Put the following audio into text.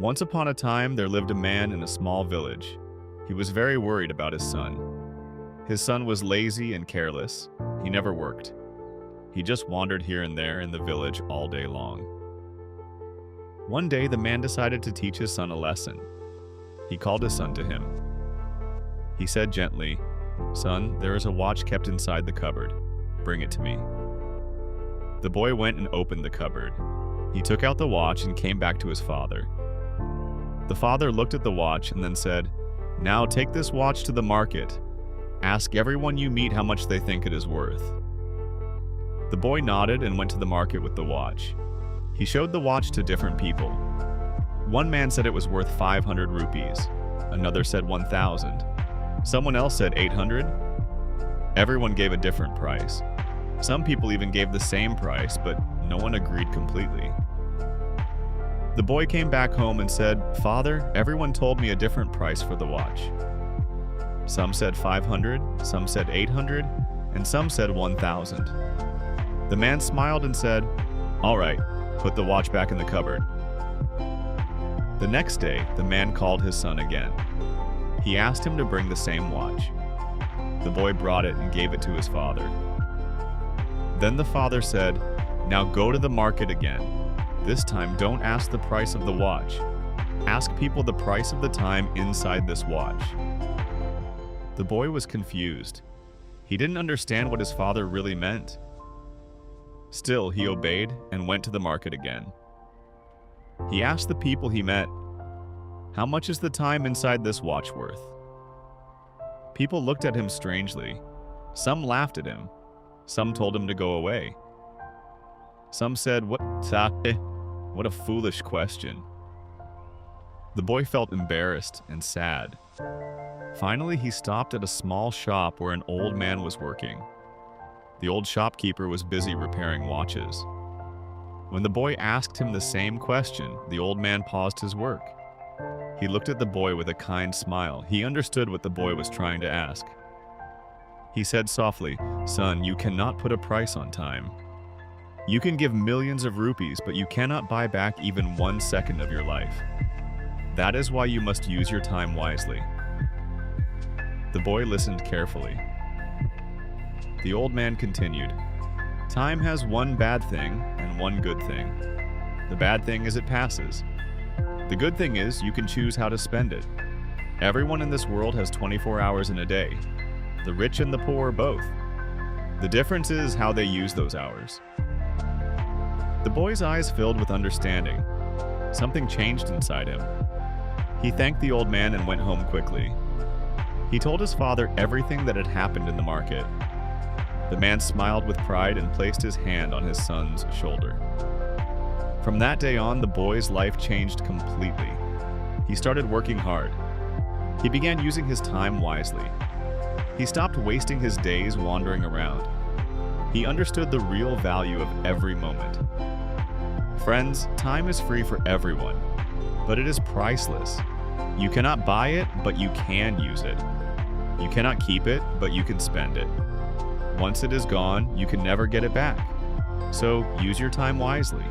Once upon a time, there lived a man in a small village. He was very worried about his son. His son was lazy and careless. He never worked. He just wandered here and there in the village all day long. One day, the man decided to teach his son a lesson. He called his son to him. He said gently, "Son, there is a watch kept inside the cupboard. Bring it to me." The boy went and opened the cupboard. He took out the watch and came back to his father. The father looked at the watch and then said, "Now take this watch to the market. Ask everyone you meet how much they think it is worth." The boy nodded and went to the market with the watch. He showed the watch to different people. One man said it was worth 500 rupees. Another said 1,000. Someone else said 800. Everyone gave a different price. Some people even gave the same price, but no one agreed completely. The boy came back home and said, "Father, everyone told me a different price for the watch." Some said 500, some said 800, and some said 1,000. The man smiled and said, "All right, put the watch back in the cupboard." The next day, the man called his son again. He asked him to bring the same watch. The boy brought it and gave it to his father. Then the father said, "Now go to the market again. This time don't ask the price of the watch. Ask people the price of the time inside this watch." The boy was confused. He didn't understand what his father really meant. Still, he obeyed and went to the market again. He asked the people he met, "How much is the time inside this watch worth?" People looked at him strangely. Some laughed at him. Some told him to go away. Some said, What a foolish question." The boy felt embarrassed and sad. Finally, he stopped at a small shop where an old man was working. The old shopkeeper was busy repairing watches. When the boy asked him the same question, the old man paused his work. He looked at the boy with a kind smile. He understood what the boy was trying to ask. He said softly, "Son, you cannot put a price on time. You can give millions of rupees, but you cannot buy back even 1 second of your life. That is why you must use your time wisely." The boy listened carefully. The old man continued, "Time has one bad thing and one good thing. The bad thing is it passes. The good thing is you can choose how to spend it. Everyone in this world has 24 hours in a day. The rich and the poor both. The difference is how they use those hours." The boy's eyes filled with understanding. Something changed inside him. He thanked the old man and went home quickly. He told his father everything that had happened in the market. The man smiled with pride and placed his hand on his son's shoulder. From that day on, the boy's life changed completely. He started working hard. He began using his time wisely. He stopped wasting his days wandering around. He understood the real value of every moment. Friends, time is free for everyone, but it is priceless. You cannot buy it, but you can use it. You cannot keep it, but you can spend it. Once it is gone, you can never get it back. So use your time wisely.